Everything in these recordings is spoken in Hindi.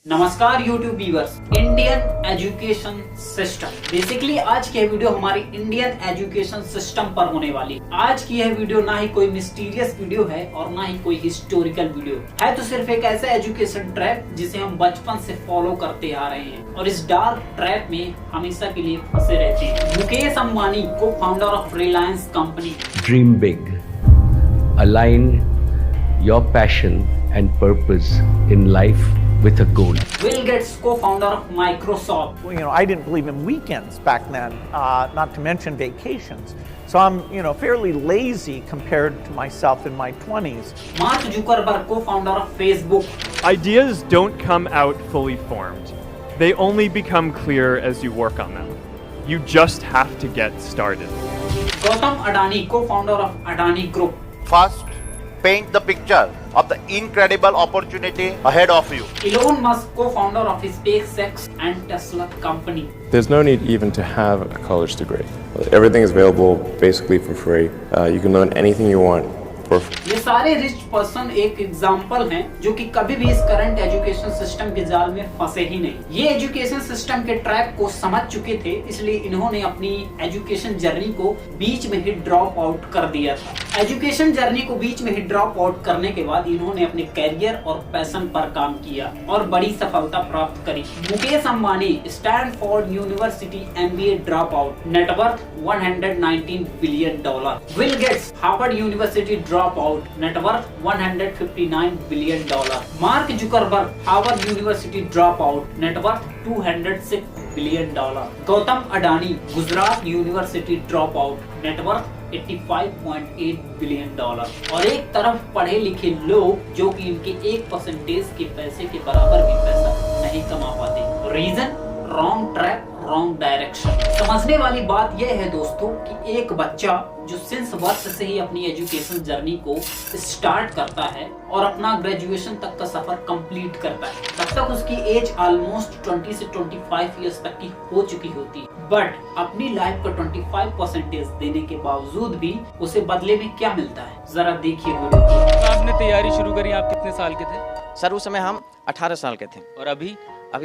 नमस्कार YouTube viewers. Indian education system, basically आज की यह वीडियो हमारी इंडियन एजुकेशन सिस्टम पर होने वाली। आज की यह वीडियो ना ही कोई मिस्टीरियस वीडियो है और ना ही कोई हिस्टोरिकल वीडियो है, तो सिर्फ एक ऐसा एजुकेशन ट्रैप जिसे हम बचपन से फॉलो करते आ रहे हैं और इस डार्क ट्रैप में हमेशा के लिए फंसे रहते हैं। मुकेश अंबानी, को founder of Reliance company. Dream big. Align your passion and purpose in life with a goal. Bill Gates, co-founder of Microsoft. Well, I didn't believe in weekends back then, not to mention vacations. So I'm, fairly lazy compared to myself in my 20s. Mark Zuckerberg, co-founder of Facebook. Ideas don't come out fully formed. They only become clear as you work on them. You just have to get started. Gautam Adani, co-founder of Adani Group. First, paint the picture of the incredible opportunity ahead of you. Elon Musk, co-founder of SpaceX and Tesla company. There's no need even to have a college degree. Everything is available basically for free. You can learn anything you want for free. ये सारे रिच पर्सन एक एग्जाम्पल हैं जो कि कभी भी इस करंट एजुकेशन सिस्टम के जाल में फंसे ही नहीं। ये एजुकेशन सिस्टम के ट्रैप को समझ चुके थे, इसलिए इन्होंने अपनी एजुकेशन जर्नी को बीच में ही ड्रॉप आउट कर दिया था। एजुकेशन जर्नी को बीच में ही ड्रॉप आउट करने के बाद इन्होंने अपने कैरियर और पैशन पर काम किया और बड़ी सफलता प्राप्त करी। Mukesh Ambani, Stanford university MBA drop out, net worth $119 billion. Bill Gates, Harvard university drop out, net worth $159 billion. Mark Zuckerberg, Harvard university drop out, net worth $206 billion. Gautam Adani, Gujarat university drop out, net worth $85.8 billion. और एक तरफ पढ़े लिखे लोग जो कि इनके 1% के पैसे के बराबर भी पैसा नहीं कमा पाते। Reason, wrong track, wrong direction. समझने वाली बात यह है दोस्तों कि एक बच्चा जो सिंस बर्थ से ही अपनी एजुकेशन जर्नी को स्टार्ट करता है और अपना ग्रेजुएशन तक का सफर कंप्लीट करता है, तब तक उसकी एज ऑलमोस्ट 20 से 25 इयर्स तक की हो चुकी होती है। बट अपनी लाइफ का 25% देने के बावजूद भी उसे बदले में क्या मिलता है, जरा देखिए वीडियो। आपने तैयारी शुरू करी, आप कितने साल के थे? सर उस समय हम 18 साल के थे और अभी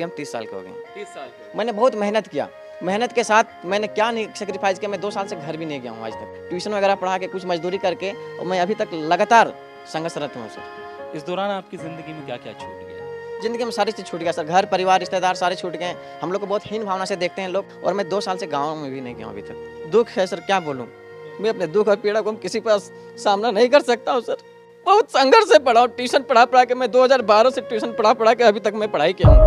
हम 30 साल के हो गए। 30 साल के। मैंने बहुत मेहनत किया, मेहनत के साथ मैंने क्या नहीं सेक्रीफाइस किया। मैं 2 साल से घर भी नहीं गया हूँ आज तक, ट्यूशन वगैरह पढ़ा के कुछ मजदूरी करके, और मैं अभी तक लगातार संघर्षरत हूँ सर। इस दौरान आपकी जिंदगी में क्या क्या छूट गया? जिंदगी में सारी चीज़ छूट गया सर, घर परिवार रिश्तेदार सारे छूट गए। हम लोग को बहुत हीन भावना से देखते हैं लोग, और मैं 2 साल से गाँव में भी नहीं गया हूँ अभी तक। दुख है सर, क्या बोलूँ। मैं अपने दुख और पीड़ा को किसी पास सामना नहीं कर सकता हूँ सर। बहुत संघर्ष से पढ़ा हूँ, ट्यूशन पढ़ा के मैं 2012 से ट्यूशन पढ़ा के अभी तक मैं पढ़ाई किया हूँ।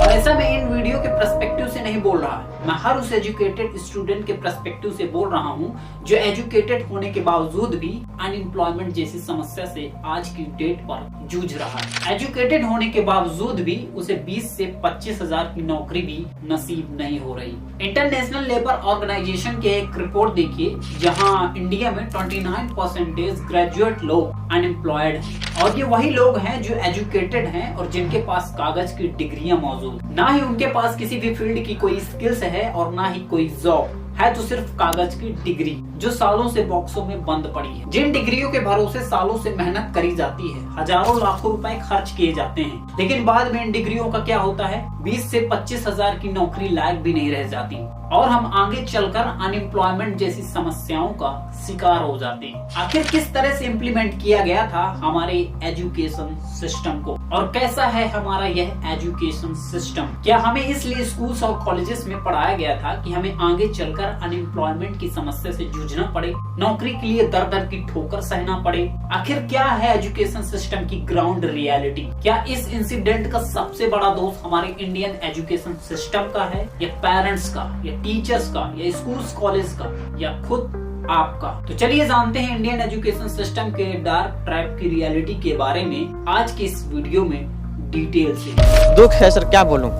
और ऐसा मैं इन वीडियो के पर्सपेक्टिव से नहीं बोल रहा, मैं हर उस एजुकेटेड स्टूडेंट के पर्सपेक्टिव से बोल रहा हूँ जो एजुकेटेड होने के बावजूद भी अनएम्प्लॉयमेंट जैसी समस्या से आज की डेट पर जूझ रहा है। एजुकेटेड होने के बावजूद भी उसे 20 से 25 हजार की नौकरी भी नसीब नहीं हो रही। इंटरनेशनल लेबर ऑर्गेनाइजेशन के एक रिपोर्ट देखिए, जहाँ इंडिया में 29% ग्रेजुएट लोग अनएम्प्लॉयड हैं, और ये वही लोग हैं जो एजुकेटेड हैं और जिनके पास कागज की डिग्रियां मौजूद, ना ही उनके पास किसी भी फील्ड की कोई स्किल्स है और ना ही कोई जॉब है, तो सिर्फ कागज की डिग्री जो सालों से बॉक्सों में बंद पड़ी है। जिन डिग्रियों के भरोसे सालों से मेहनत करी जाती है, हजारों लाखों रुपए खर्च किए जाते हैं, लेकिन बाद में इन डिग्रियों का क्या होता है, 20 से 25 हजार की नौकरी लायक भी नहीं रह जाती और हम आगे चलकर अनएम्प्लॉयमेंट जैसी समस्याओं का शिकार हो जाते हैं। आखिर किस तरह से इम्प्लीमेंट किया गया था हमारे एजुकेशन सिस्टम को, और कैसा है हमारा यह एजुकेशन सिस्टम? क्या हमें इसलिए स्कूल्स और कॉलेजेस में पढ़ाया गया था कि हमें आगे चलकर अनएम्प्लॉयमेंट की समस्या से जूझना पड़े, नौकरी के लिए दर दर की ठोकर सहना पड़े? आखिर क्या है एजुकेशन सिस्टम की ग्राउंड रियलिटी? क्या इस इंसिडेंट का सबसे बड़ा दोष हमारे इंडियन एजुकेशन सिस्टम का है, या पेरेंट्स का, या टीचर्स का, या स्कूल्स कॉलेज का, या खुद आपका? तो चलिए जानते हैं इंडियन एजुकेशन सिस्टम के डार्क ट्रैप की रियलिटी के बारे में आज के इस वीडियो में डिटेल से। दुख है सर, क्या बोलूँ।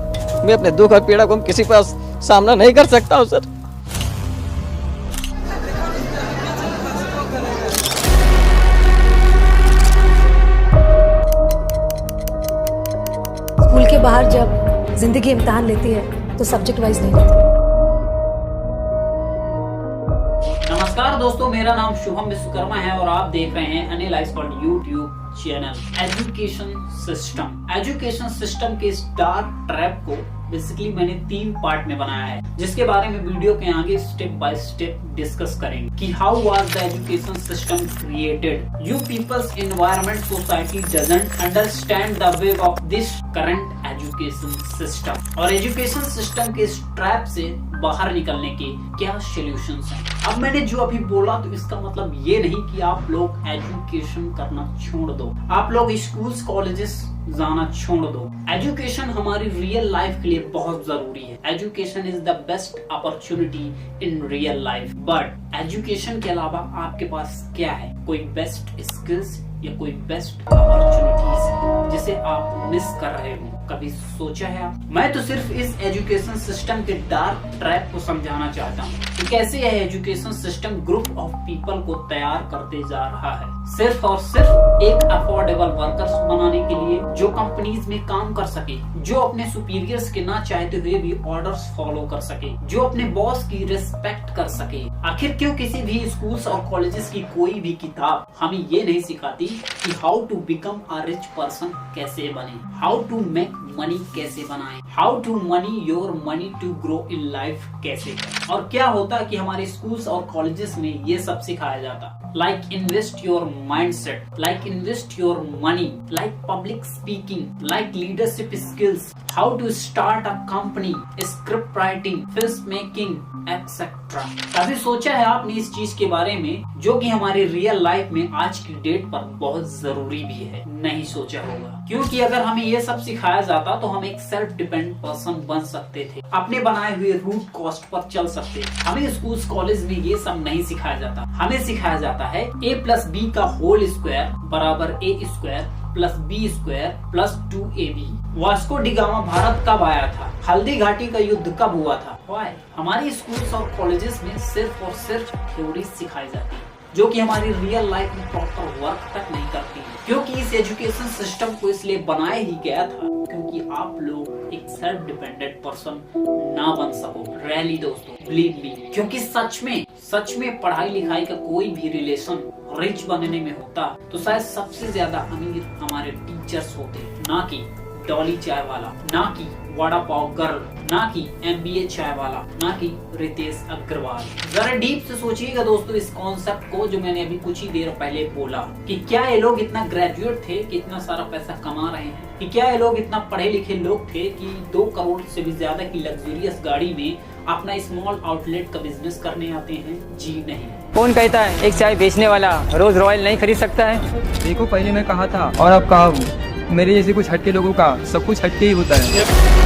मैं अपने दुख और पीड़ा को किसी पास सामना नहीं कर सकता हूँ सर। स्कूल के बाहर जब जिंदगी इम्तिहान लेती है तो सब्जेक्ट वाइज नहीं लेती। नमस्कार दोस्तों, मेरा नाम शुभम विश्वकर्मा है और आप देख रहे हैं analyse for YouTube channel education system के इस डार्क ट्रैप को बेसिकली मैंने 3 पार्ट में बनाया है, जिसके बारे में वीडियो के आगे स्टेप बाय स्टेप डिस्कस करेंगे कि how was the education system created, you peoples environment society doesn't understand the way of this current education system, और एजुकेशन सिस्टम के इस ट्रैप से बाहर निकलने के क्या सॉल्यूशंस हैं। अब मैंने जो अभी बोला तो इसका मतलब ये नहीं कि आप लोग एजुकेशन करना छोड़ दो, आप लोग स्कूल्स कॉलेजेस जाना छोड़ दो। एजुकेशन हमारी रियल लाइफ के लिए बहुत जरूरी है। Education is the best opportunity in real life, but education के अलावा आपके पास क्या है? कोई बेस्ट स्किल्स या कोई बेस्ट अपॉर्चुनिटीज जिसे आप मिस कर रहे हो? कभी सोचा है आप? मैं तो सिर्फ इस एजुकेशन सिस्टम के डार्क ट्रैप को समझाना चाहता हूँ कि कैसे यह education system group of people को तैयार करते जा रहा है, सिर्फ और सिर्फ एक अफोर्डेबल वर्कर्स बनाने के लिए, जो कंपनीज में काम कर सके, जो अपने सुपीरियर्स के ना चाहते हुए भी ऑर्डर्स फॉलो कर सके, जो अपने बॉस की रिस्पेक्ट कर सके। आखिर क्यों किसी भी स्कूल्स और कॉलेजेस की कोई भी किताब हमें ये नहीं सिखाती कि how to become a rich person कैसे बने, हाउ टू मेक मनी कैसे बनाएं, how to money your money to grow in life कैसे करें। और क्या होता कि हमारे स्कूल्स और कॉलेजेस में ये सब सिखाया जाता, like invest your mindset, like invest your money, like public speaking, like leadership skills, how to start a company, script writing, film making, etc. कभी सोचा है आपने इस चीज के बारे में जो कि हमारी रियल लाइफ में आज की डेट पर बहुत जरूरी भी है? नहीं सोचा होगा, क्योंकि अगर हमें ये सब सिखाया जाता तो हम एक सेल्फ डिपेंडेंट पर्सन बन सकते थे, अपने बनाए हुए रूट कॉस्ट पर चल सकते। हमें स्कूल कॉलेज में ये सब नहीं सिखाया जाता, हमें सिखाया जाता है a+b का होल स्क्वायर बराबर a² plus b² plus 2ab। Vasco da Gama Bharat कब आया था? हल्दी घाटी का युद्ध कब हुआ था? वाई? हमारी स्कूल्स और कॉलेजेस में सिर्फ और सिर्फ थ्योरी सिखाई जाती है जो कि हमारी रियल लाइफ में प्रॉपर वर्क तक नहीं करती है, क्योंकि इस एजुकेशन सिस्टम को इसलिए बनाया ही गया था क्योंकि आप लोग एक सेल्फ डिपेंडेंट पर्सन ना बन सको। रैली दोस्तों, बिलीव मी, क्योंकि सच में पढ़ाई लिखाई का कोई भी रिलेशन रिच बनने में होता तो शायद सबसे ज्यादा अमीर हमारे टीचर्स होते, ना कि डॉली चाय वाला, ना कि वड़ा पाव गर्ल, ना कि MBA चाय वाला, ना कि रितेश अग्रवाल। जरा डीप से सोचिएगा दोस्तों इस कॉन्सेप्ट को जो मैंने अभी कुछ ही देर पहले बोला कि क्या ये लोग इतना ग्रेजुएट थे कि इतना सारा पैसा कमा रहे हैं, कि क्या ये लोग इतना पढ़े लिखे लोग थे कि 2 करोड़ से भी ज्यादा की लग्जरियस गाड़ी में अपना स्मॉल आउटलेट का बिजनेस करने आते हैं? जी नहीं। कौन कहता है एक चाय बेचने वाला रोज रॉयल नहीं खरीद सकता है? देखो पहले मैं कहा था और अब कहा हूँ, मेरे जैसे कुछ हटके लोगों का सब कुछ हटके ही होता है।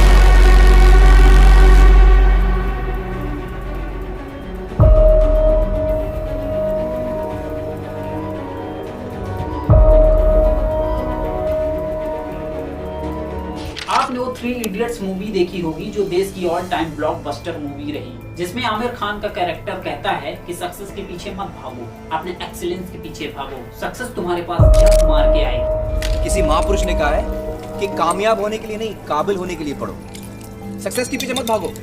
आपने वो 3 इडियट्स मूवी देखी होगी जो देश की ऑल टाइम ब्लॉकबस्टर मूवी रही, जिसमें आमिर खान का कैरेक्टर कहता है कि सक्सेस के पीछे मत भागो, अपने एक्सीलेंस के पीछे भागो, सक्सेस तुम्हारे पास झक मार के आएगी। किसी महापुरुष ने कहा है कि कामयाब होने के लिए नहीं, काबिल होने के लिए पढ़ो। सक्सेस के पीछे मत भागो,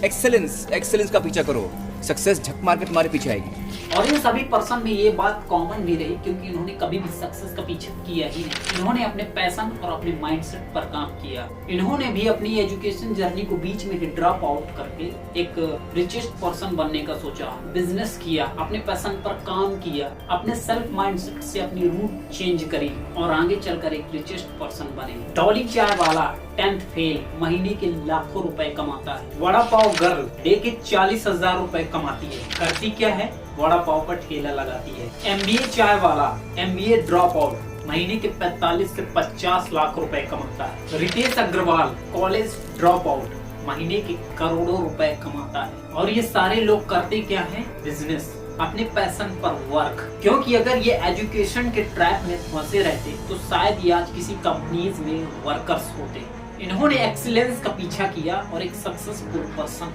एक्सेलेंस का पीछा करो, सक्सेस झक मार के तुम्हारे पीछे आएगी। और इन सभी पर्सन में ये बात कॉमन भी रही क्योंकि इन्होंने कभी भी सक्सेस का पीछा किया ही नहीं। इन्होंने अपने पैशन और अपने माइंडसेट पर काम किया। इन्होंने भी अपनी एजुकेशन जर्नी को बीच में ही ड्रॉप आउट करके एक रिचेस्ट पर्सन बनने का सोचा, बिजनेस किया, अपने पैशन पर काम किया, अपने सेल्फ माइंडसेट से अपनी रूट चेंज करी और आगे चलकर एक रिचेस्ट पर्सन बने। डॉली चाय वाला 10th फेल, महीने के लाखों रुपए कमाता है। वड़ा पाव गर्ल डे के 40,000 रुपए कमाती है। करती क्या है? वड़ा पाव का ठेला लगाती है। MBA चाय वाला MBA ड्रॉप आउट महीने के 45 से 50 लाख रुपए कमाता है। Ritesh Agarwal college drop out महीने के करोड़ों रुपए कमाता है। और ये सारे लोग करते क्या है? बिजनेस, अपने पैशन पर वर्क। क्योंकि अगर ये एजुकेशन के ट्रैप में फंसे रहते तो शायद ये आज किसी कंपनीज में वर्कर्स होते। इन्होंने एक्सीलेंस का पीछा किया और एक सक्सेसफुल पर्सन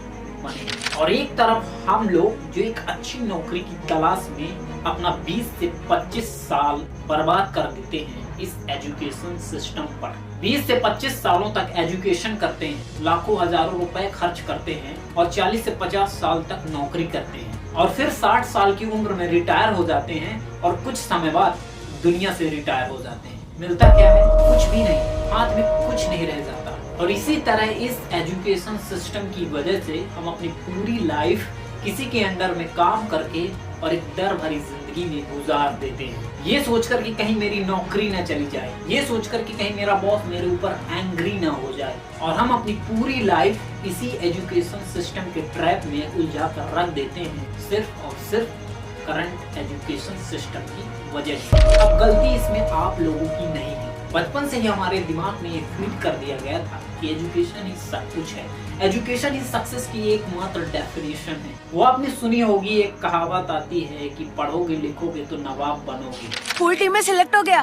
बने। और एक तरफ हम लोग जो एक अच्छी नौकरी की तलाश में अपना 20 से 25 साल बर्बाद कर देते हैं इस एजुकेशन सिस्टम पर। 20 से 25 सालों तक एजुकेशन करते हैं, लाखों हजारों रुपए खर्च करते हैं और 40 से 50 साल तक नौकरी करते हैं और फिर 60 साल की उम्र में रिटायर हो जाते हैं और कुछ समय बाद दुनिया से रिटायर हो जाते हैं। मिलता क्या है? कुछ भी नहीं, हाथ में कुछ नहीं रह जाता। और इसी तरह इस एजुकेशन सिस्टम की वजह से हम अपनी पूरी लाइफ किसी के अंडर में काम करके और एक डर भरी जिंदगी में गुजार देते हैं, ये सोचकर कि कहीं मेरी नौकरी न चली जाए, ये सोचकर कि कहीं मेरा बॉस मेरे ऊपर एंग्री ना हो जाए। और हम अपनी पूरी लाइफ इसी एजुकेशन सिस्टम के ट्रैप में उलझा कर रख देते हैं, सिर्फ और सिर्फ करंट एजुकेशन सिस्टम की वजह से। अब गलती इसमें आप लोगों की नहीं है। बचपन से ही हमारे दिमाग में ये फीड कर दिया गया था कि एजुकेशन ही सब कुछ है, एजुकेशन ही सक्सेस की एकमात्र डेफिनेशन है। वो आपने सुनी होगी, एक कहावत आती है कि पढ़ोगे लिखोगे तो नवाब बनोगे। स्कूल टीम में सिलेक्ट हो गया,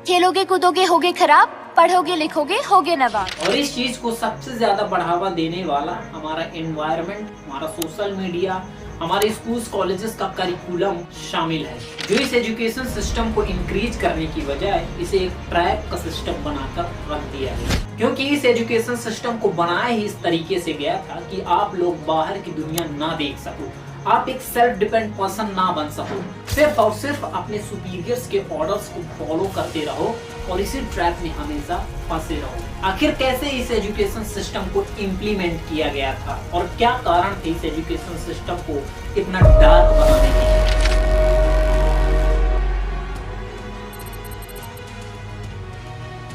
खेलोगे कूदोगे होगे खराब, पढ़ोगे लिखोगे होगे नवाब। और इस चीज को सबसे ज्यादा बढ़ावा देने वाला हमारा एनवायरनमेंट, हमारा सोशल मीडिया, हमारे स्कूल्स कॉलेजेस का करिकुलम शामिल है, जो इस एजुकेशन सिस्टम को इंक्रीज करने की बजाय इसे एक ट्रैप का सिस्टम बनाकर रख दिया है। क्योंकि इस एजुकेशन सिस्टम को बनाया ही इस तरीके से गया था कि आप लोग बाहर की दुनिया ना देख सको, आप एक सेल्फ डिपेंड पर्सन ना बन सको, सिर्फ और सिर्फ अपने सुपीरियर्स के ऑर्डर्स को फॉलो करते रहो और इसी ट्रैप में हमेशा फंसे रहो। आखिर कैसे इस एजुकेशन सिस्टम को इम्प्लीमेंट किया गया था और क्या कारण थे इस एजुकेशन सिस्टम को इतना डार्क बनाने के?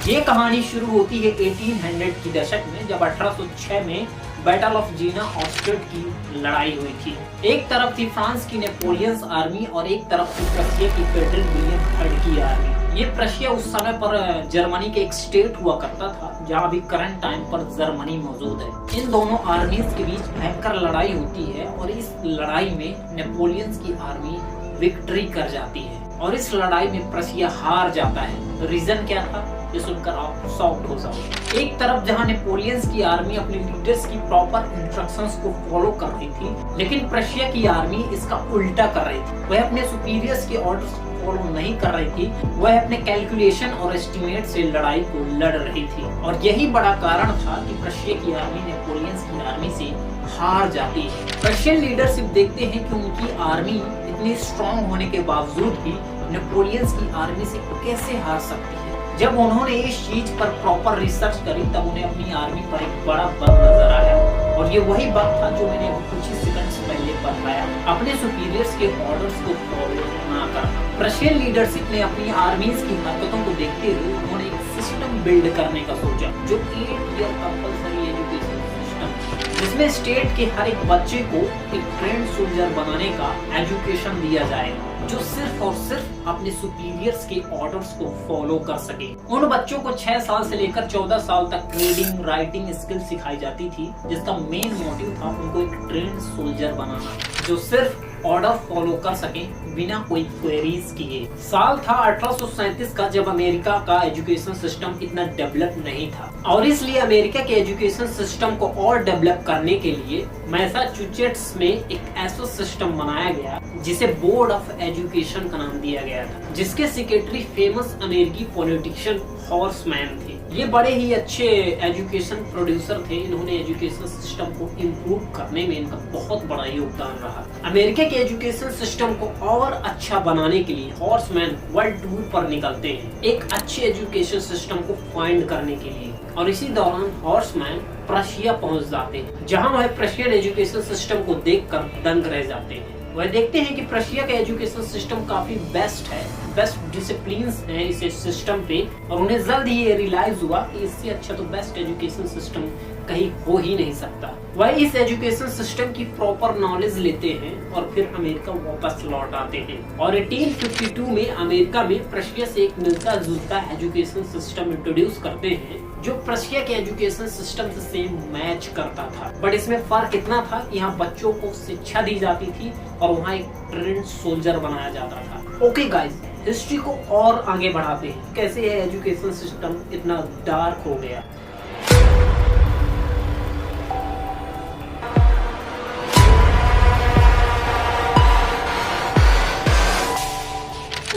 ये कहानी शुरू होती है 1800 की दशक में, जब 1806 में बैटल ऑफ जीना ऑस्ट्रेट की लड़ाई हुई थी। एक तरफ थी फ्रांस की नेपोलियंस आर्मी और एक तरफ थी प्रशिया की फ्रेडरिक विलियम थर्ड की आर्मी। ये प्रशिया उस समय पर जर्मनी के एक स्टेट हुआ करता था, जहाँ अभी करंट टाइम पर जर्मनी मौजूद है। इन दोनों आर्मीज के बीच भयंकर लड़ाई होती है और इस लड़ाई में नेपोलियंस की आर्मी विक्ट्री कर जाती है और इस लड़ाई में प्रशिया हार जाता है। रीजन क्या था, ये सुनकर आप शॉक्ड हो जाओगे। एक तरफ जहां नेपोलियंस की आर्मी अपने लीडर्स की प्रॉपर इंस्ट्रक्शंस को फॉलो कर रही थी, लेकिन प्रशिया की आर्मी इसका उल्टा कर रही थी। वह अपने सुपीरियर्स के ऑर्डर्स को फॉलो नहीं कर रही थी, वह अपने कैलकुलेशन और एस्टिमेट से लड़ाई को लड़ रही थी। और यही बड़ा कारण था कि प्रशिया की आर्मी नेपोलियंस की आर्मी से हार जाती है। प्रशियन लीडरशिप देखते हैं कि उनकी आर्मी इतनी स्ट्रॉन्ग होने के बावजूद भी नेपोलियंस की आर्मी से कैसे हार सकती है। जब उन्होंने इस चीज पर प्रॉपर रिसर्च करी, तब उन्हें अपनी आर्मी पर एक बड़ा बग नजर आया और ये वही बग था जो मैंने कुछ ही सेकंड्स पहले बताया, अपने सुपीरियर्स के ऑर्डर्स को फॉलो ना करना। प्रशियन लीडरशिप ने अपनी आर्मीज की हरकतों को देखते हुए उन्होंने एक सिस्टम बिल्ड करने का सोचा, जो 8 ईयर कंपल्सरी एजुकेशन सिस्टम, जिसमें स्टेट के हर एक बच्चे को एक ट्रेंड सोल्जर बनाने का एजुकेशन दिया जाएगा, जो सिर्फ और सिर्फ अपने सुपीरियर्स के ऑर्डर्स को फॉलो कर सके। उन बच्चों को 6 साल से लेकर 14 साल तक रीडिंग राइटिंग स्किल सिखाई जाती थी, जिसका मेन मोटिव था उनको एक ट्रेंड सोल्जर बनाना, जो सिर्फ ऑर्डर फॉलो कर सके बिना कोई क्वेरीज किए। साल था 1837 का, जब अमेरिका का एजुकेशन सिस्टम इतना डेवलप नहीं था और इसलिए अमेरिका के एजुकेशन सिस्टम को और डेवलप करने के लिए मैसाचुसेट्स में एक ऐसा सिस्टम बनाया गया जिसे बोर्ड ऑफ एजुकेशन का नाम दिया गया था, जिसके सेक्रेटरी फेमस अमेरिकी पॉलिटिशियन हॉर्समैन थे। ये बड़े ही अच्छे एजुकेशन प्रोड्यूसर थे। इन्होंने एजुकेशन सिस्टम को इम्प्रूव करने में इनका बहुत बड़ा योगदान रहा। अमेरिका के एजुकेशन सिस्टम को और अच्छा बनाने के लिए हॉर्समैन वर्ल्ड टूर पर निकलते हैं, एक अच्छे एजुकेशन सिस्टम को फाइंड करने के लिए। और इसी दौरान हॉर्समैन प्रशिया पहुंच जाते हैं, जहां वह प्रशियन एजुकेशन सिस्टम को देखकर दंग रह जाते हैं। वह देखते हैं कि प्रशिया का एजुकेशन सिस्टम काफी बेस्ट है, बेस्ट डिसिप्लिन्स हैं इस सिस्टम पे, और उन्हें जल्द ही ये रियलाइज हुआ कि इससे अच्छा तो बेस्ट एजुकेशन सिस्टम कहीं हो ही नहीं सकता। वह इस एजुकेशन सिस्टम की प्रॉपर नॉलेज लेते हैं और फिर अमेरिका वापस लौट आते हैं और 1852 में अमेरिका में प्रशिया से एक मिलता जुलता एजुकेशन सिस्टम इंट्रोड्यूस करते हैं, जो प्रशिया के एजुकेशन सिस्टम से सेम मैच करता था। बट इसमें फर्क इतना था कि यहाँ बच्चों को शिक्षा दी जाती थी और वहाँ एक ट्रेंड सोल्जर बनाया जाता था। ओके गाइस, हिस्ट्री को और आगे बढ़ाते हैं, कैसे यह एजुकेशन सिस्टम इतना डार्क हो गया।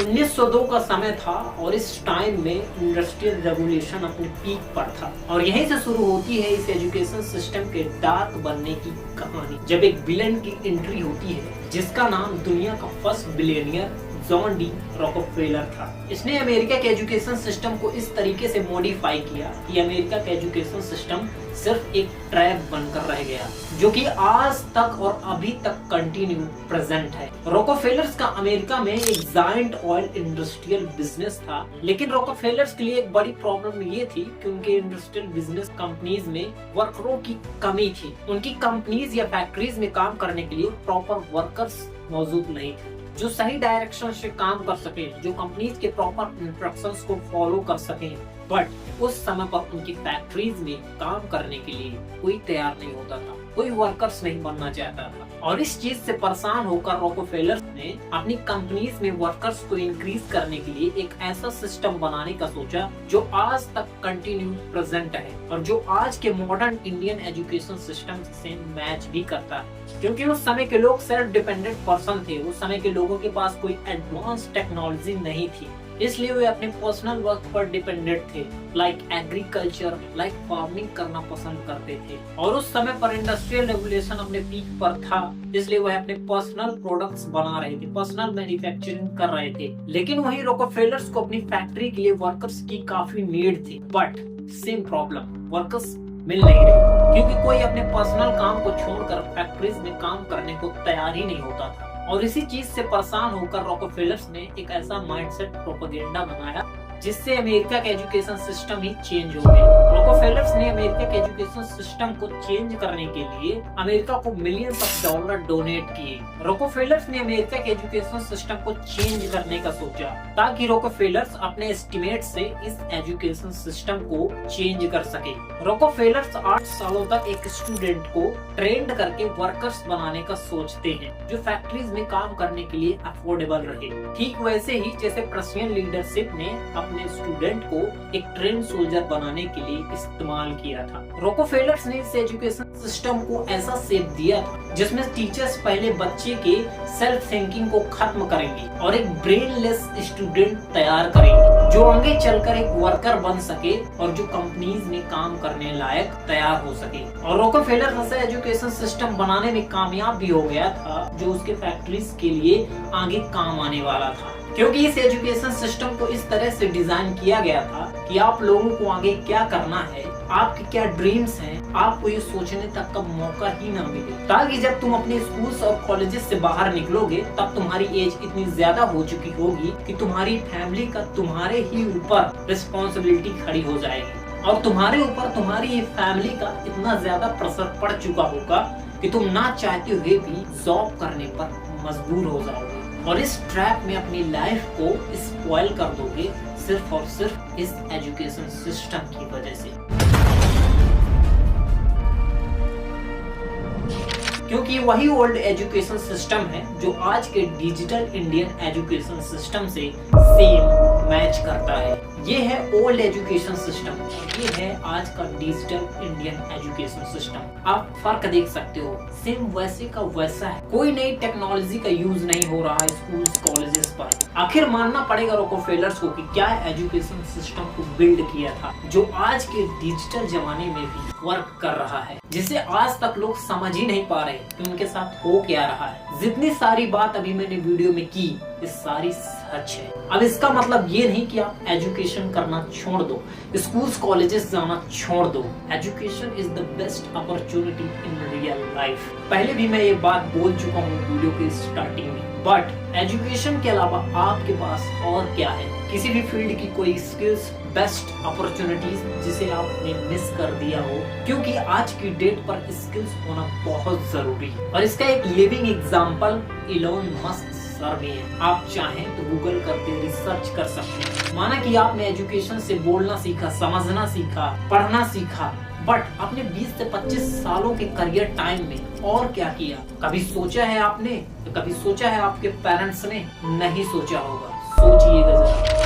1902 का समय था और इस टाइम में इंडस्ट्रियल रेवोल्यूशन अपने पीक पर था और यहीं से शुरू होती है इस एजुकेशन सिस्टम के डार्क बनने की कहानी, जब एक विलेन की एंट्री होती है जिसका नाम दुनिया का first billionaire John D Rockefeller था। इसने अमेरिका के एजुकेशन सिस्टम को इस तरीके से मॉडिफाई किया कि अमेरिका का एजुकेशन सिस्टम सिर्फ एक ट्रैप बनकर रह गया, जो कि आज तक और अभी तक कंटिन्यू प्रेजेंट है। रॉकफेलर्स का अमेरिका में एक जायंट ऑयल इंडस्ट्रियल बिजनेस था, लेकिन रॉकफेलर्स के लिए एक बड़ी प्रॉब्लम ये थी कि उनके इंडस्ट्रियल बिजनेस कंपनीज में वर्करों की कमी थी। उनकी कंपनीज या फैक्ट्रीज में काम करने के लिए प्रॉपर वर्कर्स मौजूद नहीं थे जो सही डायरेक्शन से काम कर सके, जो कंपनीज के प्रॉपर इंस्ट्रक्शंस को फॉलो कर सके। बट उस समय पर उनकी फैक्ट्रीज में काम करने के लिए कोई तैयार नहीं होता था, कोई वर्कर्स नहीं बनना चाहता था। और इस चीज से परेशान होकर रॉकफेलर ने अपनी कंपनीज में वर्कर्स को इंक्रीज करने के लिए एक ऐसा सिस्टम बनाने का सोचा जो आज तक कंटिन्यू प्रेजेंट है और जो आज के मॉडर्न इंडियन एजुकेशन सिस्टम से मैच भी करता है। क्योंकि उस समय के लोग सेल्फ डिपेंडेंट पर्सन थे, उस समय के लोगों के पास कोई एडवांस टेक्नोलॉजी नहीं थी, इसलिए वे अपने पर्सनल वर्क पर डिपेंडेंट थे, लाइक एग्रीकल्चर, लाइक फार्मिंग करना पसंद करते थे। और उस समय पर इंडस्ट्रियल रेवोल्यूशन अपने पीक पर था, इसलिए वह अपने पर्सनल प्रोडक्ट्स बना रहे थे, पर्सनल मैन्युफैक्चरिंग कर रहे थे। लेकिन वही रॉकफेलर्स को अपनी फैक्ट्री के लिए वर्कर्स की काफी नीड थी। बट सेम प्रॉब्लम, वर्कर्स मिल नहीं रहे, क्योंकि कोई अपने पर्सनल काम को छोड़कर फैक्ट्रीज में काम करने को तैयार ही नहीं होता था। और इसी चीज से परेशान होकर रॉकफेलर्स ने एक ऐसा माइंडसेट प्रोपेगेंडा बनाया जिससे अमेरिका का एजुकेशन सिस्टम ही चेंज हो गया। रॉकफेलर्स ने अमेरिका के एजुकेशन सिस्टम को चेंज करने के लिए अमेरिका को मिलियंस ऑफ डॉलर डोनेट किए। रॉकफेलर्स ने अमेरिका के एजुकेशन सिस्टम को चेंज करने का सोचा ताकि रॉकफेलर्स अपने एस्टिमेट से इस एजुकेशन सिस्टम को चेंज कर सके। रॉकफेलर्स 8 सालों तक एक स्टूडेंट को ट्रेंड करके वर्कर्स बनाने का सोचते हैं जो फैक्ट्रीज में काम करने के लिए अफोर्डेबल रहे। ठीक वैसे ही जैसे पर्शियन लीडरशिप ने अपने स्टूडेंट को एक ट्रेन सोल्जर बनाने के लिए इस्तेमाल किया था। रॉकफेलर्स ने इस एजुकेशन सिस्टम को ऐसा शेप दिया था जिसमें टीचर्स पहले बच्चे के सेल्फ थिंकिंग को खत्म करेंगे और एक ब्रेनलेस स्टूडेंट तैयार करेंगे जो आगे चलकर एक वर्कर बन सके और जो कंपनीज में काम करने लायक तैयार हो सके। और रॉकफेलर ऐसा एजुकेशन सिस्टम बनाने में कामयाब भी हो गया था जो उसके फैक्ट्रीज के लिए आगे काम आने वाला था, क्योंकि इस एजुकेशन सिस्टम को इस तरह से डिजाइन किया गया था कि आप लोगों को आगे क्या करना है, आपके क्या ड्रीम्स हैं, आपको ये सोचने तक का मौका ही ना मिले, ताकि जब तुम अपने स्कूल्स और कॉलेजेस से बाहर निकलोगे तब तुम्हारी एज इतनी ज्यादा हो चुकी होगी कि तुम्हारी फैमिली का तुम्हारे ही ऊपर रिस्पॉन्सिबिलिटी खड़ी हो जाएगी और तुम्हारे ऊपर तुम्हारी फैमिली का इतना ज्यादा प्रेशर पड़ चुका होगा कि तुम ना चाहते हुए भी जॉब करने पर मजबूर हो जाओगे और इस ट्रैप में अपनी लाइफ को स्पॉइल कर दोगे सिर्फ और सिर्फ इस एजुकेशन सिस्टम की वजह से। क्योंकि वही ओल्ड एजुकेशन सिस्टम है जो आज के डिजिटल इंडियन एजुकेशन सिस्टम से सेम मैच करता है। ये है ओल्ड एजुकेशन सिस्टम, ये है आज का डिजिटल इंडियन एजुकेशन सिस्टम। आप फर्क देख सकते हो, सेम वैसे का वैसा है, कोई नई टेक्नोलॉजी का यूज नहीं हो रहा है स्कूल्स कॉलेजेस पर। आखिर मानना पड़ेगा रॉकफेलर्स को कि क्या एजुकेशन सिस्टम को बिल्ड किया था जो आज के डिजिटल जमाने में भी वर्क कर रहा है, जिसे आज तक लोग समझ ही नहीं पा रहे कि उनके साथ हो क्या रहा है। जितनी सारी बात अभी मैंने वीडियो में की ये सारी सच है। अब इसका मतलब ये नहीं कि आप एजुकेशन करना छोड़ दो, स्कूल्स कॉलेजेस जाना छोड़ दो। Education is the best opportunity in real life. पहले भी मैं ये बात बोल चुका हूँ वीडियो के स्टार्टिंग में, बट एजुकेशन के अलावा आपके पास और क्या है? किसी भी फील्ड की कोई स्किल्स, बेस्ट अपॉर्चुनिटीज जिसे आपने मिस कर दिया हो, क्योंकि आज की डेट पर स्किल्स होना बहुत जरूरी है। और इसका एक living example Elon Musk sir भी है। आप चाहें तो गूगल करके रिसर्च कर सकते हैं। माना कि आपने एजुकेशन से बोलना सीखा, समझना सीखा, पढ़ना सीखा, बट अपने 20 से 25 सालों के करियर टाइम में और क्या किया? कभी सोचा है आपने? तो कभी सोचा है आपके पेरेंट्स ने? नहीं सोचा होगा। सोचिएगा जरा।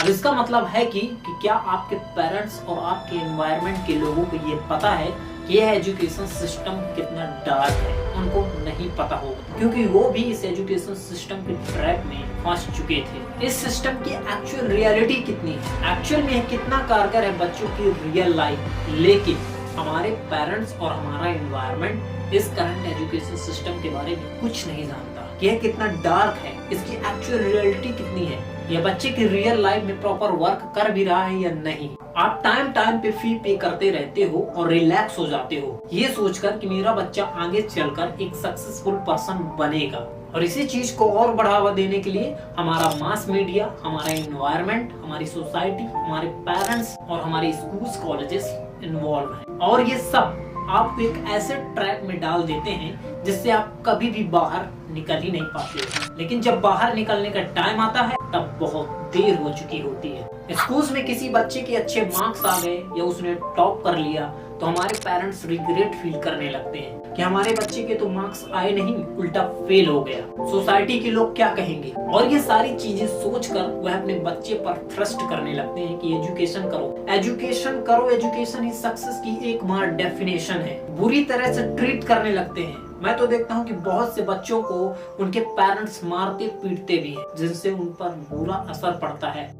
अब इसका मतलब है कि क्या आपके पेरेंट्स और आपके एनवायरनमेंट के लोगों को ये पता है कि यह एजुकेशन सिस्टम कितना डार्क है? उनको नहीं पता होगा, क्योंकि वो भी इस एजुकेशन सिस्टम के ट्रैप में फंस चुके थे। इस सिस्टम की एक्चुअल रियलिटी कितनी है, एक्चुअल में कितना कारगर है बच्चों की रियल लाइफ, लेकिन हमारे पेरेंट्स और हमारा एनवायरनमेंट इस करंट एजुकेशन सिस्टम के बारे में कुछ नहीं जानता। यह कितना डार्क है, इसकी एक्चुअल रियलिटी कितनी है, यह बच्चे की रियल लाइफ में प्रॉपर वर्क कर भी रहा है या नहीं। आप टाइम टाइम पे फी पे करते रहते हो और रिलैक्स हो जाते हो ये सोचकर कि मेरा बच्चा आगे चलकर एक सक्सेसफुल पर्सन बनेगा। और इसी चीज को और बढ़ावा देने के लिए हमारा मास मीडिया, हमारा एनवायरनमेंट, हमारी सोसाइटी, हमारे पेरेंट्स और हमारे स्कूल्स कॉलेजेस इन्वॉल्व हैं। और ये सब आपको एक ऐसे ट्रैक में डाल देते हैं जिससे आप कभी भी बाहर निकल ही नहीं पाते। लेकिन जब बाहर निकलने का टाइम आता है तब बहुत देर हो चुकी होती है। स्कूल्स में किसी बच्चे के अच्छे मार्क्स आ गए या उसने टॉप कर लिया तो हमारे पेरेंट्स रिग्रेट फील करने लगते हैं कि हमारे बच्चे के तो मार्क्स आए नहीं, उल्टा फेल हो गया, सोसाइटी के लोग क्या कहेंगे। और ये सारी चीजें सोचकर वह अपने बच्चे पर थ्रस्ट करने लगते हैं कि एजुकेशन करो, एजुकेशन करो, एजुकेशन ही सक्सेस की एकमात्र डेफिनेशन है। बुरी तरह से ट्रीट करने लगते हैं। मैं तो देखता हूँ कि बहुत से बच्चों को उनके पेरेंट्स मारते पीटते भी हैं, जिनसे उन पर बुरा असर पड़ता है,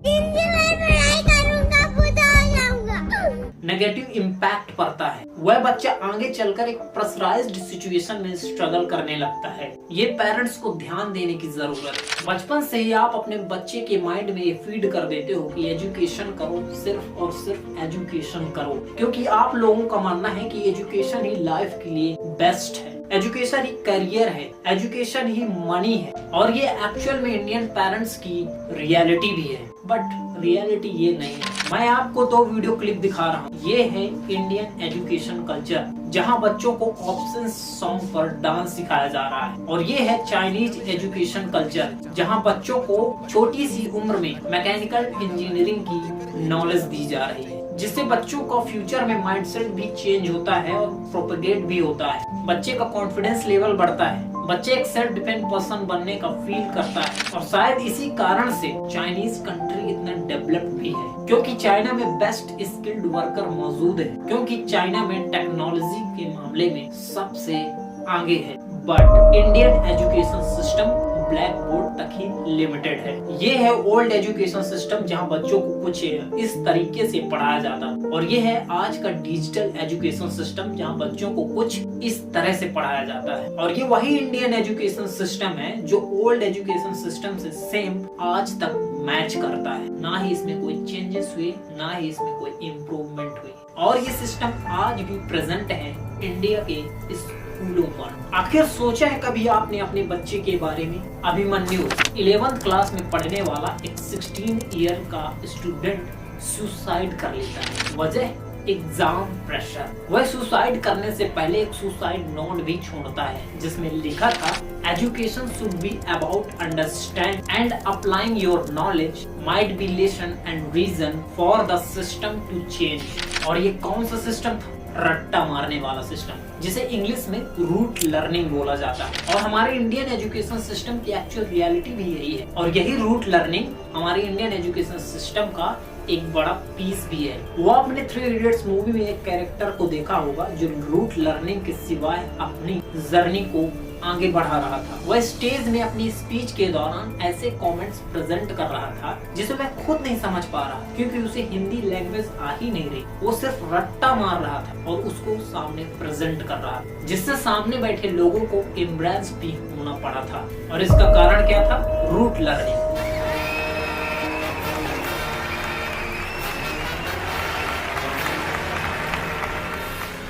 नेगेटिव इम्पैक्ट पड़ता है। वह बच्चा आगे चलकर एक प्रेशराइज्ड सिचुएशन में स्ट्रगल करने लगता है। ये पेरेंट्स को ध्यान देने की जरूरत है। बचपन से ही आप अपने बच्चे के माइंड में ये फीड कर देते हो कि एजुकेशन करो, सिर्फ और सिर्फ एजुकेशन करो, क्योंकि आप लोगों का मानना है कि एजुकेशन ही लाइफ के लिए बेस्ट है, एजुकेशन ही करियर है, एजुकेशन ही मनी है। और ये एक्चुअल में इंडियन पेरेंट्स की रियलिटी भी है, बट रियलिटी ये नहीं है। मैं आपको 2 वीडियो क्लिप दिखा रहा हूँ। ये है इंडियन एजुकेशन कल्चर, जहाँ बच्चों को ऑप्शन सॉन्ग पर डांस सिखाया जा रहा है। और ये है चाइनीज एजुकेशन कल्चर, जहाँ बच्चों को छोटी सी उम्र में मैकेनिकल इंजीनियरिंग की नॉलेज दी जा रही है, जिससे बच्चों का फ्यूचर में माइंडसेट भी चेंज होता है और प्रोपेगेट भी होता है। बच्चे का कॉन्फिडेंस लेवल बढ़ता है, बच्चे एक सेल्फ डिपेंड पर्सन बनने का फील करता है। और शायद इसी कारण से चाइनीज कंट्री इतना डेवलप्ड भी है, क्योंकि चाइना में बेस्ट स्किल्ड वर्कर मौजूद है, क्योंकि चाइना में टेक्नोलॉजी के मामले में सबसे आगे है। But Indian education system black board तक ही लिमिटेड है। ये है ओल्ड एजुकेशन सिस्टम, जहाँ बच्चों को कुछ इस तरीके से पढ़ाया जाता, और ये है आज का डिजिटल एजुकेशन सिस्टम, जहाँ बच्चों को कुछ इस तरह से पढ़ाया जाता है। और ये वही इंडियन एजुकेशन सिस्टम है जो ओल्ड एजुकेशन सिस्टम से सेम आज तक मैच करता है। ना ही इसमें कोई चेंजेस हुए, ना ही इसमें कोई इम्प्रूवमेंट हुई। और ये सिस्टम आज भी प्रेजेंट है इंडिया के स्कूलों पर। आखिर सोचा है कभी आपने अपने बच्चे के बारे में? अभिमन्यु 11th क्लास में पढ़ने वाला एक 16 ईयर का स्टूडेंट सुसाइड कर लेता है। वजह एग्जाम प्रेशर। वह सुसाइड करने से पहले एक सुसाइड नोट भी छोड़ता है, जिसमें लिखा था, education should be about understand and applying your knowledge, might be lesson and reason for the system to change. और ये कौन सा सिस्टम था? रट्टा मारने वाला सिस्टम, जिसे इंग्लिश में रूट लर्निंग बोला जाता है। और हमारे इंडियन एजुकेशन सिस्टम की एक्चुअल रियलिटी भी यही है। और यही रूट लर्निंग हमारे इंडियन एजुकेशन सिस्टम का एक बड़ा पीस भी है। वो आपने 3 इडियट्स मूवी में एक कैरेक्टर को देखा होगा जो रूट लर्निंग के सिवाय अपनी जर्नी को आगे बढ़ा रहा था। वह स्टेज में अपनी स्पीच के दौरान ऐसे कमेंट्स प्रेजेंट कर रहा था जिसे वह खुद नहीं समझ पा रहा, क्योंकि उसे हिंदी लैंग्वेज आ ही नहीं रही। वो सिर्फ रट्टा मार रहा था और उसको सामने प्रेजेंट कर रहा था, जिससे सामने बैठे लोगों को एम्ब्रेस भी होना पड़ा था। और इसका कारण क्या था? Rote learning.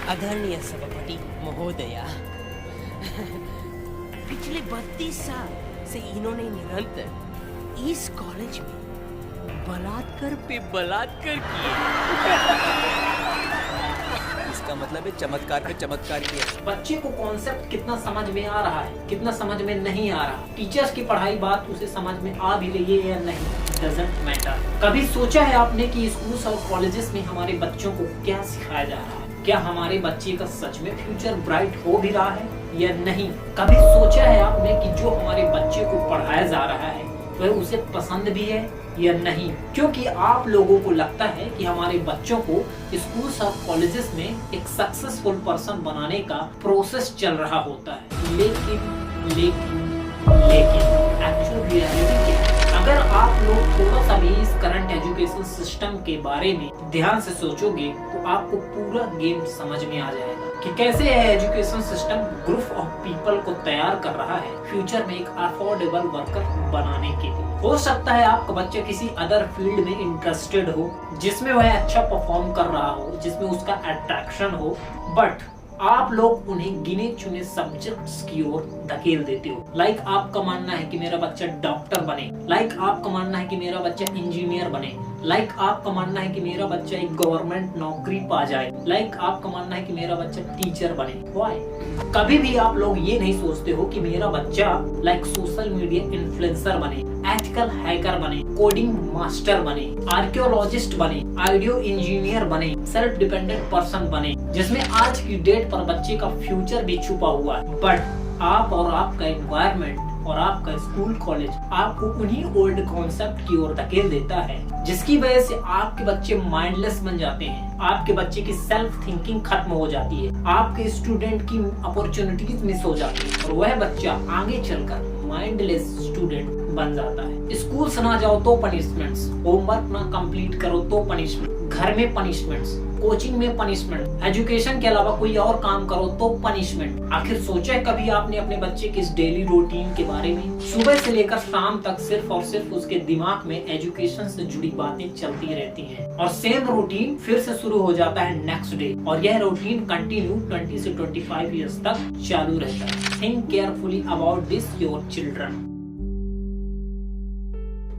आदरणीय सभापति महोदया, पिछले 32 साल से इन्होंने निरंतर इस कॉलेज में बलात्कार पे बलात्कार किए। इसका मतलब है चमत्कार पे चमत्कार किया। बच्चे को कॉन्सेप्ट कितना समझ में आ रहा है, कितना समझ में नहीं आ रहा, टीचर्स की पढ़ाई बात उसे समझ में आ भी रही है या नहीं, डजंट मैटर। कभी सोचा है आपने कि स्कूल्स और कॉलेजेस में हमारे बच्चों को क्या सिखाया जा रहा है? क्या हमारे बच्चे का सच में फ्यूचर ब्राइट हो भी रहा है या नहीं? कभी सोचा है आपने कि जो हमारे बच्चे को पढ़ाया जा रहा है वह उसे पसंद भी है या नहीं? क्योंकि आप लोगों को लगता है कि हमारे बच्चों को स्कूल्स और कॉलेजेस में एक सक्सेसफुल पर्सन बनाने का प्रोसेस चल रहा होता है। लेकिन एक्चुअल रियलिटी क्या है? अगर आप लोग थोड़ा सा भी इस करंट एजुकेशन सिस्टम के बारे में ध्यान से सोचोगे तो आपको पूरा गेम समझ में आ जाएगा कि कैसे यह education system group of people को तैयार कर रहा है फ्यूचर में एक अफोर्डेबल वर्कर बनाने के लिए। हो सकता है आपका बच्चा किसी अदर फील्ड में इंटरेस्टेड हो जिसमें वह अच्छा परफॉर्म कर रहा हो, जिसमें उसका अट्रैक्शन हो, बट आप लोग उन्हें गिने चुने सब्जेक्ट्स की ओर धकेल देते हो। लाइक आपका मानना है कि मेरा बच्चा डॉक्टर बने, लाइक आपका मानना है कि मेरा बच्चा इंजीनियर बने, लाइक आपका मानना है कि मेरा बच्चा एक गवर्नमेंट नौकरी पा जाए, लाइक आपका मानना है कि मेरा बच्चा टीचर बने। व्हाई? कभी भी आप लोग ये नहीं सोचते हो कि मेरा बच्चा लाइक सोशल मीडिया इन्फ्लुएंसर बने, एथिकल हैकर बने, कोडिंग मास्टर बने, आर्कियोलॉजिस्ट बने, आइडियो इंजीनियर बने, सेल्फ डिपेंडेंट पर्सन बने, जिसमें आज की डेट पर बच्चे का फ्यूचर भी छुपा हुआ है। बट आप और आपका एनवायरनमेंट और आपका स्कूल कॉलेज आपको उन्हीं ओल्ड कॉन्सेप्ट की ओर धकेल देता है, जिसकी वजह से आपके बच्चे माइंडलेस बन जाते हैं, आपके बच्चे की सेल्फ थिंकिंग खत्म हो जाती है, आपके स्टूडेंट की अपॉर्चुनिटीज मिस हो जाती है और वह बच्चा आगे चलकर माइंडलेस स्टूडेंट बन जाता है। स्कूल से ना जाओ तो पनिशमेंट्स, होमवर्क ना कंप्लीट करो तो पनिशमेंट, घर में पनिशमेंट्स, कोचिंग में पनिशमेंट, एजुकेशन के अलावा कोई और काम करो तो पनिशमेंट। आखिर सोचा है कभी आपने अपने बच्चे के इस डेली रूटीन के बारे में? सुबह से लेकर शाम तक सिर्फ और सिर्फ उसके दिमाग में एजुकेशन से जुड़ी बातें चलती रहती हैं और सेम रूटीन फिर से शुरू हो जाता है नेक्स्ट डे और यह रूटीन कंटिन्यू 20 से 25 इयर्स तक चालू रहता है। Think carefully about this your children.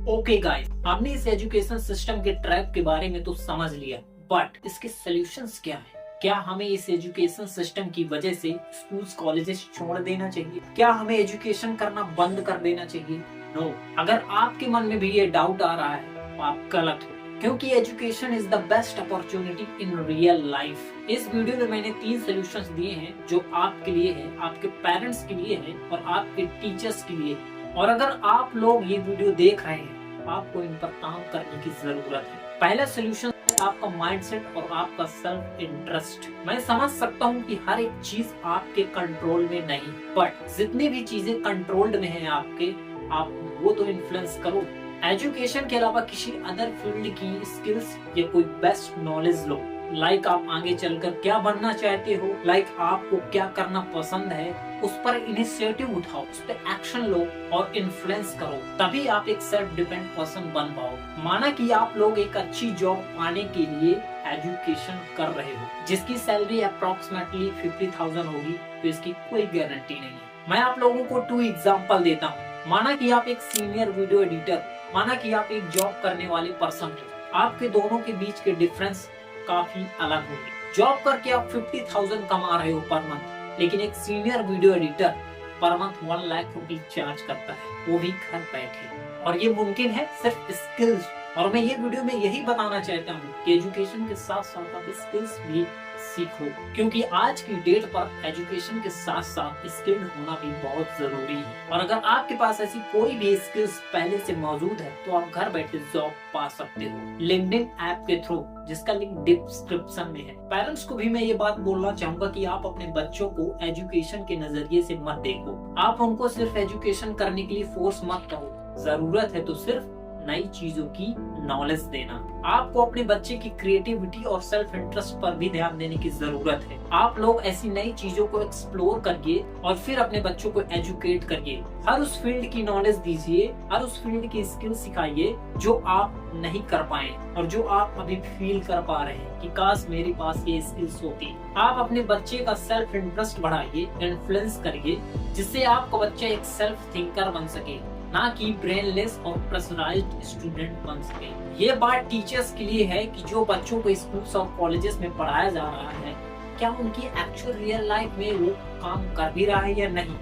Okay guys, आपने इस एजुकेशन सिस्टम के ट्रैप के बारे में तो समझ लिया, बट इसके सॉल्यूशंस क्या है? क्या हमें इस एजुकेशन सिस्टम की वजह से स्कूल्स कॉलेजेस छोड़ देना चाहिए? क्या हमें एजुकेशन करना बंद कर देना चाहिए? नो। अगर आपके मन में भी ये डाउट आ रहा है तो आप गलत हो, क्योंकि education is the best opportunity in real life. इस वीडियो में मैंने 3 सॉल्यूशंस दिए हैं जो आपके लिए है, आपके पेरेंट्स के लिए है और आपके टीचर्स के लिए है। और अगर आप लोग ये वीडियो देख रहे हैं आपको इन पर काम करने की जरूरत है। पहला सॉल्यूशन आपका माइंडसेट और आपका सेल्फ इंटरेस्ट। मैं समझ सकता हूँ कि हर एक चीज आपके कंट्रोल में नहीं, बट जितनी भी चीजें कंट्रोल्ड में हैं आपके, आप वो तो इन्फ्लुएंस करो। एजुकेशन के अलावा किसी अदर फील्ड की स्किल्स या कोई बेस्ट नॉलेज लो। लाइक आप आगे चलकर क्या बनना चाहते हो, लाइक आपको क्या करना पसंद है, उस पर इनिशिएटिव उठाओ, उस पर एक्शन लो और इन्फ्लुएंस करो। तभी आप एक सेल्फ डिपेंडेंट पर्सन बन पाओ। माना कि आप लोग एक अच्छी जॉब पाने के लिए एजुकेशन कर रहे हो जिसकी सैलरी अप्रोक्सीमेटली 50,000 होगी, तो इसकी कोई गारंटी नहीं है। मैं आप लोगों को 2 एग्जांपल देता हूँ। माना कि आप एक सीनियर वीडियो एडिटर, माना कि आप एक जॉब करने वाले पर्सन हो। आपके दोनों के बीच के डिफरेंस काफी अलग होंगे। जॉब करके आप 50,000 कमा रहे हो पर मंथ, लेकिन एक senior video editor per month 1 lakh रुपए चार्ज करता है, वो भी घर बैठे। और ये मुमकिन है सिर्फ स्किल्स। और मैं ये वीडियो में यही बताना चाहता हूँ कि एजुकेशन के साथ साथ आप स्किल्स भी सीखो, क्योंकि आज की डेट पर एजुकेशन के साथ साथ स्किल्ड होना भी बहुत जरूरी है। और अगर आपके पास ऐसी कोई भी स्किल्स पहले से मौजूद है तो आप घर बैठे जॉब पा सकते हो लिंक्डइन ऐप के थ्रू, जिसका लिंक डिस्क्रिप्शन में है। पेरेंट्स को भी मैं ये बात बोलना चाहूंगा कि आप अपने बच्चों को एजुकेशन के नजरिए से मत देखो। आप उनको सिर्फ एजुकेशन करने के लिए फोर्स मत करो, जरूरत है तो सिर्फ नई चीजों की नॉलेज देना। आपको अपने बच्चे की क्रिएटिविटी और सेल्फ इंटरेस्ट पर भी ध्यान देने की जरूरत है। आप लोग ऐसी नई चीजों को एक्सप्लोर करिए और फिर अपने बच्चों को एजुकेट करिए। हर उस फील्ड की नॉलेज दीजिए, हर उस फील्ड की स्किल सिखाइए जो आप नहीं कर पाए और जो आप अभी फील कर पा रहे हैं कि काश मेरे पास ये स्किल्स होती। आप अपने बच्चे का सेल्फ इंटरेस्ट बढ़ाइए, इन्फ्लुएंस करिए, जिससे आपका बच्चा एक सेल्फ थिंकर बन सके, ना कि ब्रेनलेस और प्रेशराइज्ड स्टूडेंट बन सके। ये बात टीचर्स के लिए है कि जो बच्चों को स्कूल्स और कॉलेजेस में पढ़ाया जा रहा है, क्या उनकी एक्चुअल रियल लाइफ में वो काम कर भी रहा है या नहीं।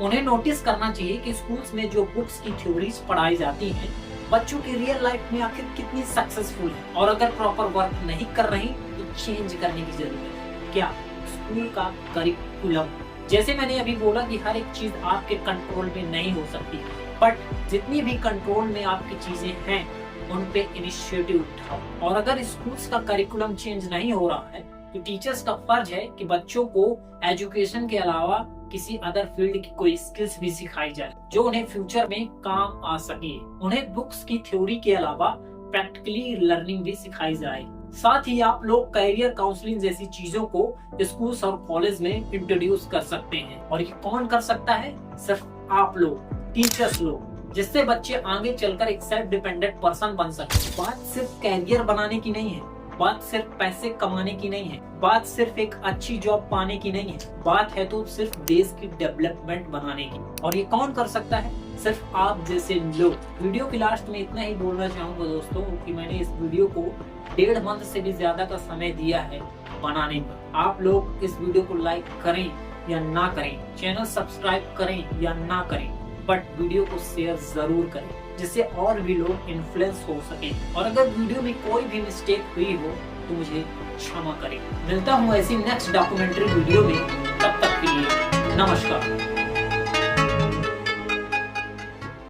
उन्हें नोटिस करना चाहिए कि स्कूल्स में जो बुक्स की थ्योरीज पढ़ाई जाती हैं, बच्चों की रियल लाइफ में आखिर कितनी सक्सेसफुल है, और अगर प्रॉपर वर्क नहीं कर रही तो चेंज करने की जरूरत है। क्या स्कूल का करिकुलम, जैसे मैंने अभी बोला कि हर एक चीज आपके कंट्रोल में नहीं हो सकती, बट जितनी भी कंट्रोल में आपकी चीजें हैं उन पे इनिशिएटिव उठाओ। और अगर स्कूल्स का करिकुलम चेंज नहीं हो रहा है तो टीचर्स का फर्ज है कि बच्चों को एजुकेशन के अलावा किसी अदर फील्ड की कोई स्किल्स भी सिखाई जाए जो उन्हें फ्यूचर में काम आ सके। उन्हें बुक्स की थ्योरी के अलावा प्रैक्टिकली लर्निंग भी सिखाई जाए। साथ ही आप लोग कैरियर काउंसलिंग जैसी चीजों को स्कूल्स और कॉलेज में इंट्रोड्यूस कर सकते हैं। और ये कौन कर सकता है? सिर्फ आप लोग, टीचर्स लोग, जिससे बच्चे आगे चलकर एक सेल्फ डिपेंडेंट पर्सन बन सके। बात सिर्फ कैरियर बनाने की नहीं है, बात सिर्फ पैसे कमाने की नहीं है, बात सिर्फ एक अच्छी जॉब पाने की नहीं है, बात है तो सिर्फ देश की डेवलपमेंट बनाने की। और ये कौन कर सकता है? सिर्फ आप जैसे लोग। वीडियो के लास्ट में इतना ही बोलना चाहूंगा दोस्तों कि मैंने इस वीडियो को 1.5 मंथ से भी ज्यादा का समय दिया है बनाने में। आप लोग इस वीडियो को लाइक करें या ना करें, चैनल सब्सक्राइब करें या ना करें, बट वीडियो को शेयर जरूर करें जिससे और भी लोग इन्फ्लुएंस हो सके। और अगर वीडियो में कोई भी मिस्टेक हुई हो तो मुझे क्षमा करें। मिलता हूँ ऐसी नेक्स्ट डॉक्यूमेंट्री वीडियो में, तब तक के लिए नमस्कार।